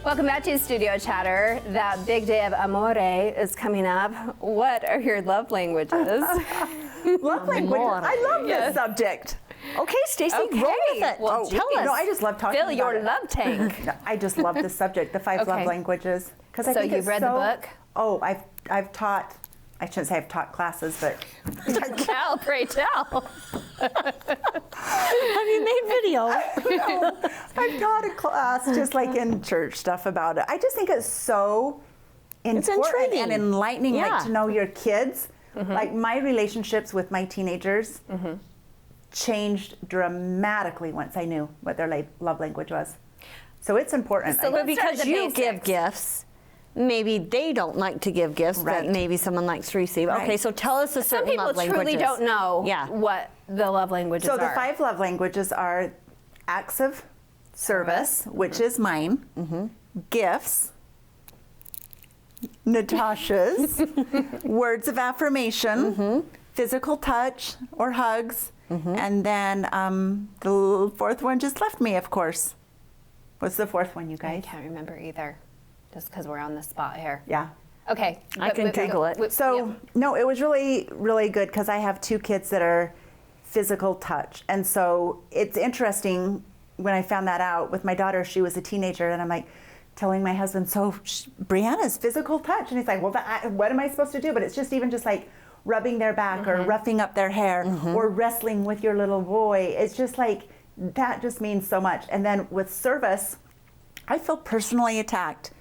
Welcome back to Studio Chatter. That big day of Amore is coming up. What are your love languages? Love languages. I love this subject. Okay, Stacey, Okay. roll with it. Well, tell us. No, I just love talking Fill about your it. love tank. No, I just love this subject, the 5 love Okay. languages. Because So you've read the book? Oh, I've taught. I shouldn't say I've taught classes, but Cal, pray tell. Have you made video? no, I've taught a class just like in church stuff about it. I just think it's so important intriguing. and enlightening, Yeah. like to know your kids. Like my relationships with my teenagers changed dramatically once I knew what their love language was. So it's important. So I let's think. start Because with the you give basics. gifts, maybe they don't like to give gifts Right. that maybe someone likes to receive. Right. Okay, so tell us the Some certain people love languages. truly don't know Yeah. what the love languages So are. the 5 love languages are acts of service, which is mine, gifts, Natasha's, words of affirmation, physical touch or hugs, and then the 4th one just left me, of course. What's the 4th one, you I guys? can't remember either, just because we're on the spot here. Yeah. Okay. I can Google it. So, no, it was really, really good because I have 2 kids that are physical touch. And so it's interesting when I found that out with my daughter, she was a teenager, and I'm like telling my husband, so Brianna's physical touch. And he's like, well, what am I supposed to do? But it's just even just like rubbing their back or roughing up their hair or wrestling with your little boy. It's just like, that just means so much. And then with service, I feel personally attacked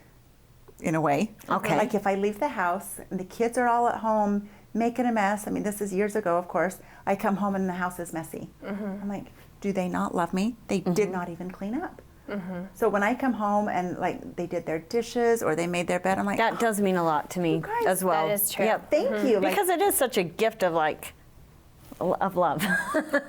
in a way. Okay. Like if I leave the house and the kids are all at home making a mess, I mean, this is years ago, of course, I come home and the house is messy. I'm like, do they not love me? They did not even clean up. So when I come home and like they did their dishes or they made their bed, I'm like, That does mean a lot to me guys, as well. that is true. Yep. thank you. Like, Because it is such a gift of like, of love.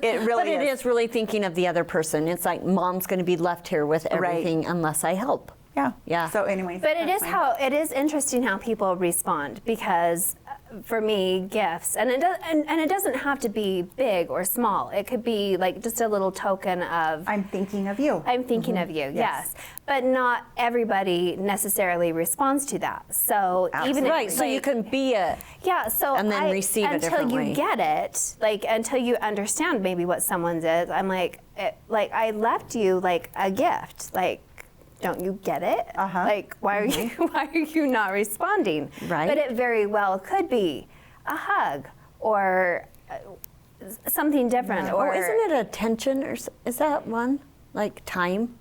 it really But it is really thinking of the other person. It's like mom's going to be left here with everything unless I help. Yeah. Yeah. So anyways. But it that's is mine. it is interesting how people respond, because for me, gifts, and it doesn't have to be big or small. It could be like just a little token of I'm thinking of you. I'm thinking of you, yes. But not everybody necessarily responds to that. So even if, Right, so you can be a, yeah, so and then receive a different until you way. get it, like until you understand maybe what someone's is. I'm like, I left you like a gift, like. Don't you get it? Like, why are you not responding? Right. But it very well could be a hug or something different. Or isn't it attention or is that one? Like time?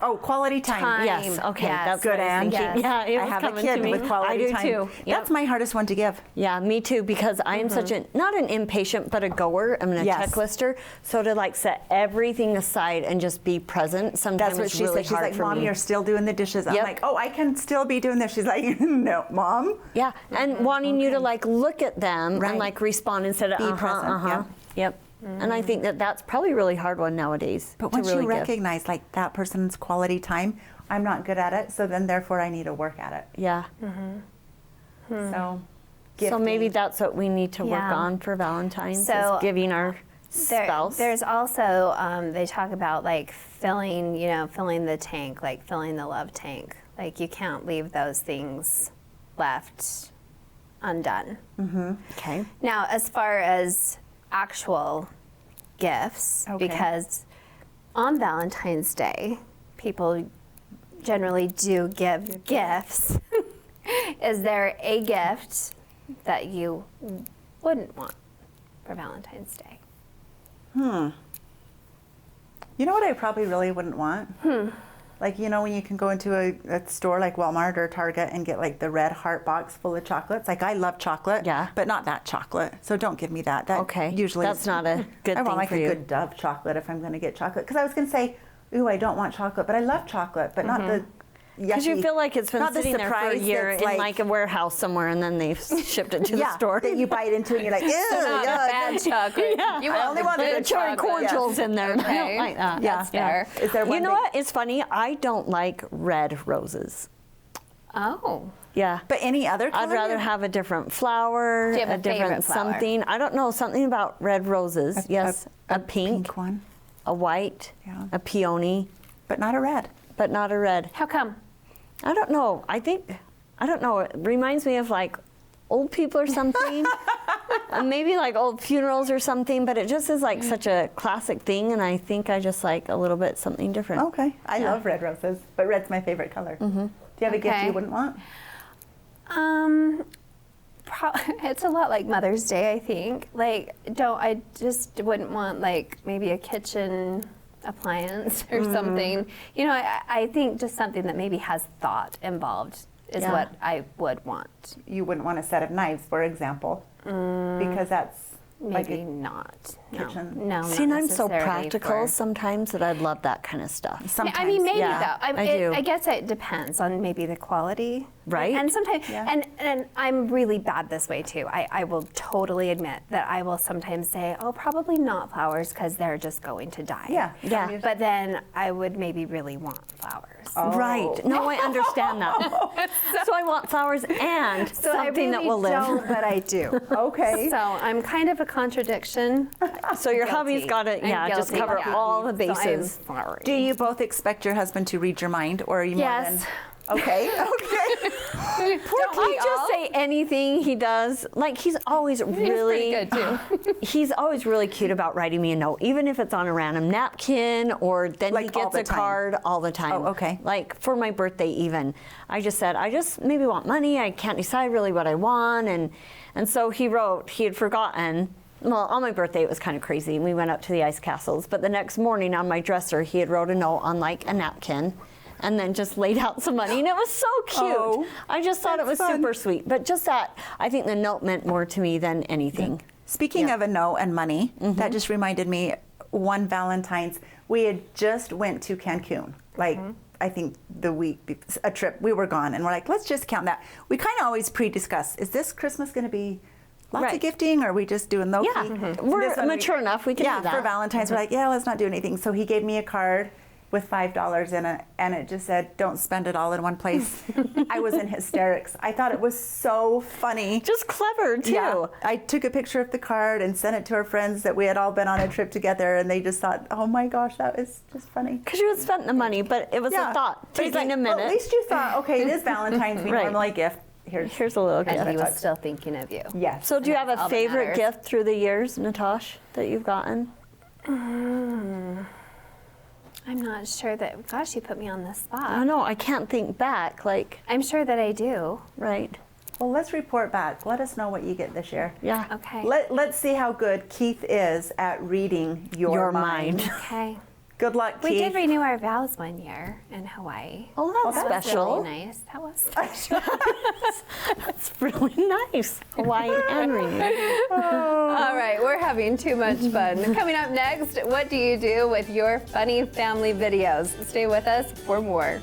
Oh, quality time. Yes, okay, that's Good, what I was Anne. thinking. Yeah, it I was have a coming kid to me. with quality I do time. too. Yep. That's my hardest one to give. Yeah, me too, because I am such a, not an impatient, but a goer. I'm a Yes. checklister. So to like set everything aside and just be present, sometimes That's what it's she really said. She's hard like, for Mom, me. you're still doing the dishes. I'm Yep. like, oh, I can still be doing this. She's like, no, Mom. Yeah, and wanting you to like look at them Right. and like respond instead of Be present, Yep. And I think that that's probably a really hard one nowadays. But to once really you give. recognize like that person's quality time, I'm not good at it, so then therefore I need to work at it. Yeah. So, So maybe gifting. that's what we need to work Yeah. on for Valentine's, So, is giving our spouse. There's also they talk about like filling the tank, like filling the love tank. Like you can't leave those things left undone. Okay. Now, as far as actual gifts, Okay. because on Valentine's Day, people generally do give gifts. Is there a gift that you wouldn't want for Valentine's Day? You know what I probably really wouldn't want? Like, you know, when you can go into a store like Walmart or Target and get like the red heart box full of chocolates. Like, I love chocolate, Yeah. but not that chocolate. So don't give me that. That Okay. usually That's not a good I thing want like for a you. good Dove chocolate if I'm going to get chocolate. Because I was going to say, ooh, I don't want chocolate, but I love chocolate, but not the Because you yucky- feel like it's been not the sitting there for a surprise year that's in like a warehouse somewhere, and then they've shipped it to the yeah, store. that you bite into and you're like, ew, Not yeah, bad chocolate. Yeah. You I want only the want the good good cherry chocolate. cordials in there. and I Okay. don't like that. Yeah. That's fair. Is there one You know thing- what? It's funny. I don't like red roses. Oh. Yeah. But any other color? I'd rather have a different flower, Do you have a different favorite flower? something. I don't know, something about red roses. Yes, a pink, one, a white, Yeah. a peony, but not a red. but not a red. How come? I don't know. I don't know. It reminds me of like old people or something. Maybe like old funerals or something, but it just is like such a classic thing, and I think I just like a little bit something different. Okay. I love red roses, but red's my favorite color. Do you have a gift Okay. you wouldn't want? It's a lot like Mother's Day, I think. Like, I just wouldn't want like maybe a kitchen appliance or something. You know, I think just something that maybe has thought involved is Yeah. what I would want. You wouldn't want a set of knives, for example, because that's like Maybe a not. No, kitchen. no. See, not and I'm so necessarily practical for- sometimes that I'd love that kind of stuff. sometimes. I mean, maybe Yeah, though. I do. I guess it depends on maybe the quality, Right. And sometimes, Yeah. and I'm really bad this way too. I will totally admit that I will sometimes say, oh, probably not flowers because they're just going to die. Yeah. Yeah. But then I would maybe really want flowers. Oh. Right. No, I understand that. So I want flowers and So I something that really will live. don't, but I do. Okay. So I'm kind of a contradiction. So your Guilty. hubby's got to, I'm yeah, just guilty, cover yeah. all the So I'm bases. sorry. Do you both expect your husband to read your mind, or are you more Yes. than? Okay. Okay. Don't I we just all? say anything he does. Like he's always really pretty good, too. He's always really cute about writing me a note, even if it's on a random napkin or then Like he all gets the a time? card all the time. Oh, okay. Like for my birthday even. I just said, I just maybe want money. I can't decide really what I want. And so he wrote, he had forgotten. Well, on my birthday, it was kind of crazy. We went up to the ice castles. But the next morning on my dresser, he had wrote a note on like a napkin and then just laid out some money. And it was so cute. Oh, I just thought it was that's fun. super sweet. But just that, I think the note meant more to me than anything. Speaking Yeah. of a note and money, that just reminded me. One Valentine's, we had just went to Cancun. Like I think the week a trip, we were gone, and we're like, let's just count that. We kind of always pre-discuss: is this Christmas going to be lots Right. of gifting, or are we just doing low Yeah. key? We're This one mature enough, we can yeah, do that. for Valentine's, we're like, yeah, let's not do anything. So he gave me a card with $5 in it, and it just said, don't spend it all in one place. I was in hysterics. I thought it was so funny. Just clever, too. Yeah. I took a picture of the card and sent it to our friends that we had all been on a trip together, and they just thought, oh my gosh, that was just funny. Because you had spent the money, but it was a thought. But it's Taking like, a minute. well, at least you thought, okay, it is Valentine's. We Right. normally gift. Here's a little And he gift. was still thinking of you. Yes. So do you have That's a all that favorite matters. gift through the years, Natasha, that you've gotten? I'm not sure that, gosh, you put me on the I spot. don't know. I can't think back. Like, I'm sure that I do. right. Well, let's report back. Let us know what you get this year. Yeah. Okay. Let's see how good Keith is at reading your mind. Okay. Good luck, We Keith. did renew our vows one year in Hawaii. Oh, that's That was special. really nice. That was special. That's really nice. Hawaii and renew. All right, we're having too much fun. Coming up next, what do you do with your funny family videos? Stay with us for more.